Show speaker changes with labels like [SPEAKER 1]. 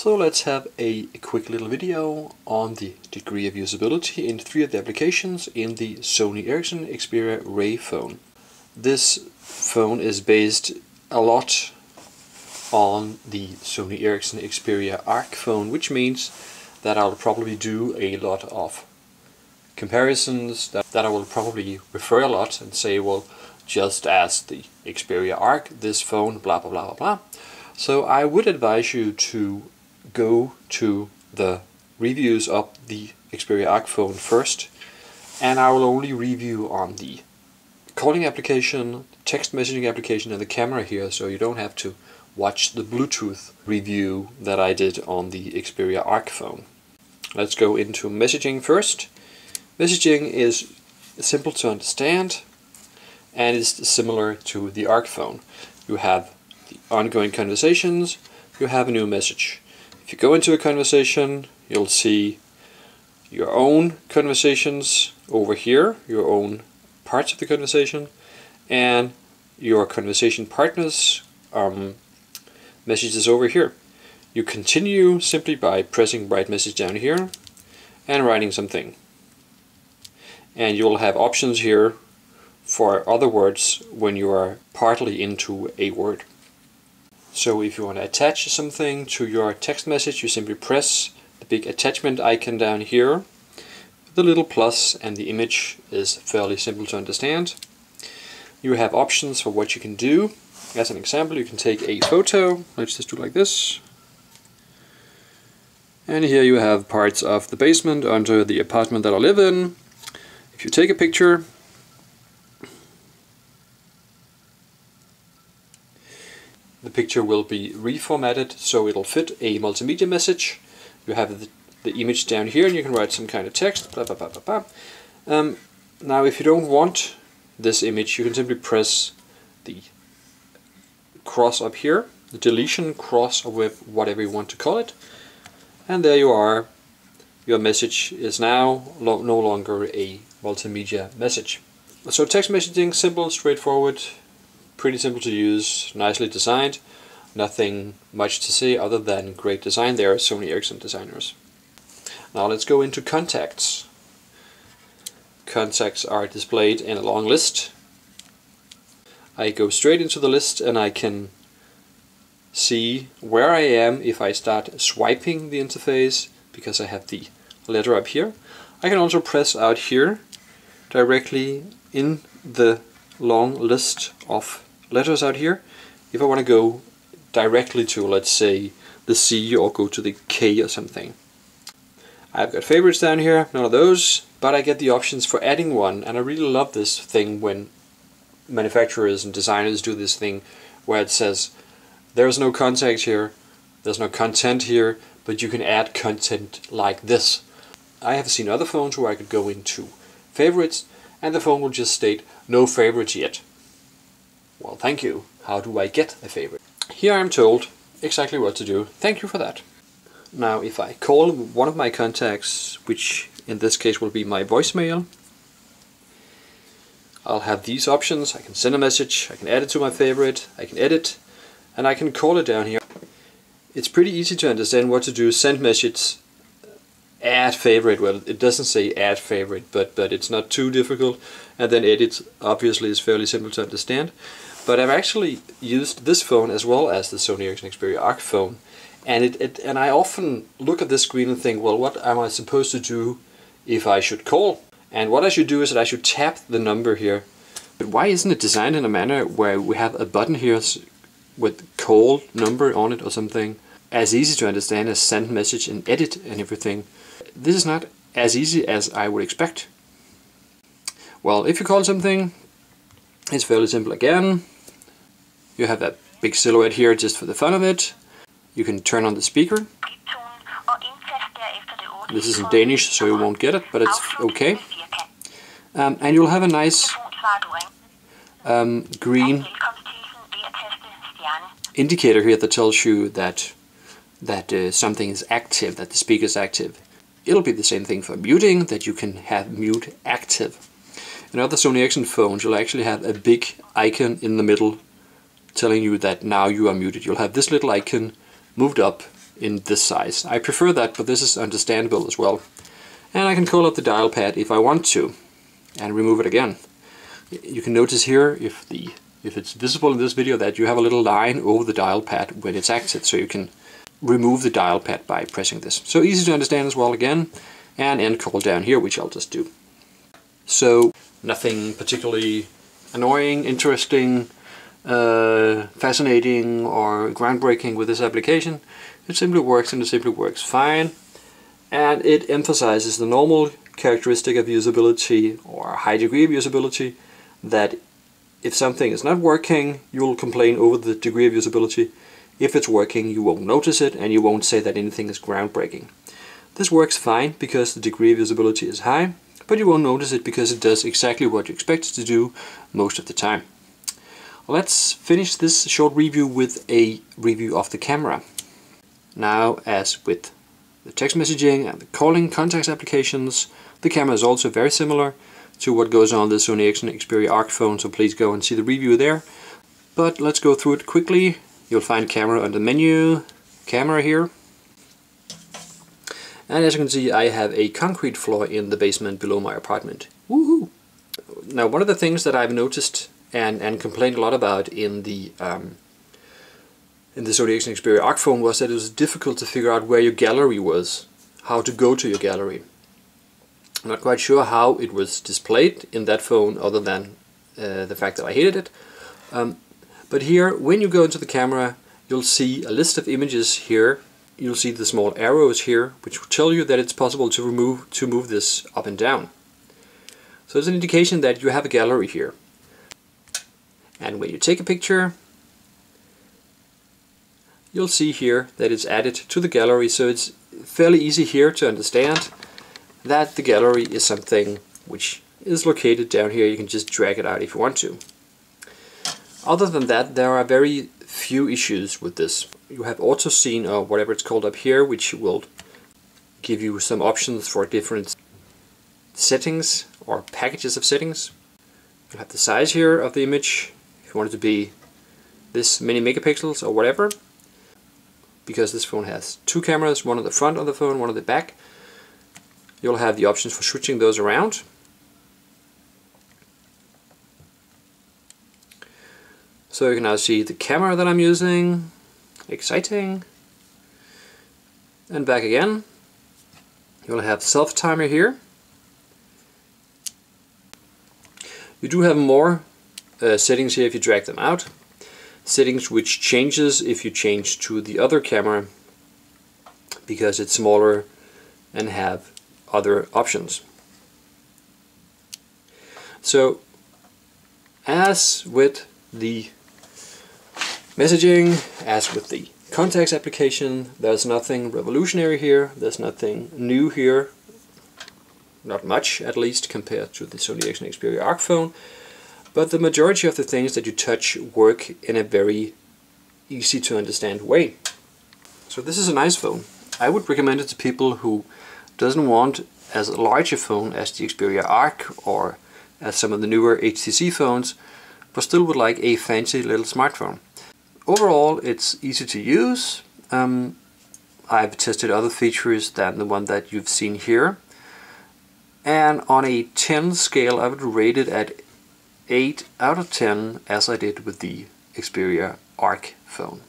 [SPEAKER 1] So let's have a quick little video on the degree of usability in 3 of the applications in the Sony Ericsson Xperia Ray phone. This phone is based a lot on the Sony Ericsson Xperia Arc phone, which means that I'll probably do a lot of comparisons, that I will probably refer a lot and say, well, just as the Xperia Arc, this phone, blah blah blah blah blah. So I would advise you to go to the reviews of the Xperia Arc phone first, and I will only review on the calling application, text messaging application, and the camera here, so you don't have to watch the Bluetooth review that I did on the Xperia Arc phone. Let's go into messaging first. Messaging is simple to understand and is similar to the Arc phone. You have the ongoing conversations, you have a new message. If you go into a conversation, you'll see your own conversations over here, your own parts of the conversation, and your conversation partners' messages over here. You continue simply by pressing write message down here and writing something. And you'll have options here for other words when you are partly into a word. So if you want to attach something to your text message, you simply press the big attachment icon down here, the little plus, and the image is fairly simple to understand. You have options for what you can do. As an example, you can take a photo. Let's just do like this. And here you have parts of the basement under the apartment that I live in. If you take a picture, the picture will be reformatted so it'll fit a multimedia message. You have the image down here and you can write some kind of text, blah blah blah blah blah. Now if you don't want this image, you can simply press the cross up here, the deletion cross, or whatever you want to call it, and there you are. Your message is now no longer a multimedia message. So text messaging, simple, straightforward, pretty simple to use, nicely designed. Nothing much to say other than great design. They are Sony Ericsson designers. Now let's go into contacts. Contacts are displayed in a long list. I go straight into the list and I can see where I am if I start swiping the interface, because I have the letter up here. I can also press out here directly in the long list of letters out here if I want to go directly to, let's say, the C or go to the K or something. I've got favorites down here, none of those, but I get the options for adding one, and I really love this thing when manufacturers and designers do this thing where it says there's no contact here, there's no content here, but you can add content like this. I have seen other phones where I could go into favorites and the phone will just state no favorites yet. Well, thank you. How do I get a favorite? Here I'm told exactly what to do. Thank you for that. Now if I call one of my contacts, which in this case will be my voicemail, I'll have these options. I can send a message, I can add it to my favorite, I can edit, and I can call it down here. It's pretty easy to understand what to do. Send message, add favorite. Well, it doesn't say add favorite, but it's not too difficult. And then edit obviously is fairly simple to understand. But I've actually used this phone as well as the Sony Ericsson Xperia Arc phone, and I often look at this screen and think, well, what am I supposed to do if I should call? And what I should do is that I should tap the number here. But why isn't it designed in a manner where we have a button here with call number on it or something, as easy to understand as send message and edit and everything? This is not as easy as I would expect. Well, if you call something, it's fairly simple again. You have that big silhouette here just for the fun of it. You can turn on the speaker. This is in Danish, so you won't get it, but it's okay. And you'll have a nice green indicator here that tells you that something is active, that the speaker is active. It'll be the same thing for muting, that you can have mute active. In other Sony Ericsson phones, you'll actually have a big icon in the middle telling you that now you are muted. You'll have this little icon moved up in this size. I prefer that, but this is understandable as well. And I can call up the dial pad if I want to and remove it again. You can notice here, if it's visible in this video, that you have a little line over the dial pad when it's active, so you can remove the dial pad by pressing this. So easy to understand as well again, and end call down here, which I'll just do. So nothing particularly annoying, interesting, fascinating or groundbreaking with this application. It simply works, and it simply works fine, and it emphasizes the normal characteristic of usability, or a high degree of usability, that if something is not working, you'll complain over the degree of usability. If it's working, you won't notice it, and you won't say that anything is groundbreaking. This works fine because the degree of usability is high, but you won't notice it because it does exactly what you expect it to do most of the time. Let's finish this short review with a review of the camera. Now, as with the text messaging and the calling contacts applications, the camera is also very similar to what goes on the Sony Ericsson Xperia Arc phone, so please go and see the review there. But let's go through it quickly. You'll find camera under menu, camera here. And as you can see, I have a concrete floor in the basement below my apartment. Woohoo! Now, one of the things that I've noticed and complained a lot about in the Sony Ericsson Xperia Arc phone was that it was difficult to figure out where your gallery was, how to go to your gallery. I'm not quite sure how it was displayed in that phone, other than the fact that I hated it. But here, when you go into the camera, you'll see a list of images here. You'll see the small arrows here, which will tell you that it's possible to move this up and down. So it's an indication that you have a gallery here. And when you take a picture, you'll see here that it's added to the gallery, so it's fairly easy here to understand that the gallery is something which is located down here. You can just drag it out if you want to. Other than that, there are very few issues with this. You have auto scene, or whatever it's called up here, which will give you some options for different settings or packages of settings. You have the size here of the image, if you want it to be this many megapixels or whatever. Because this phone has two cameras, one on the front of the phone, one on the back, you'll have the options for switching those around. So you can now see the camera that I'm using. Exciting. And back again. You'll have self-timer here. You do have more settings here if you drag them out. Settings which changes if you change to the other camera, because it's smaller and have other options. So, as with the messaging, as with the contacts application, there's nothing revolutionary here, there's nothing new here, not much at least compared to the Sony Ericsson Xperia Arc phone, but the majority of the things that you touch work in a very easy to understand way. So this is a nice phone. I would recommend it to people who doesn't want as large a phone as the Xperia Arc or as some of the newer HTC phones, but still would like a fancy little smartphone. Overall, it's easy to use. I've tested other features than the one that you've seen here. And on a 10 scale, I would rate it at 8 out of 10, as I did with the Xperia Arc phone.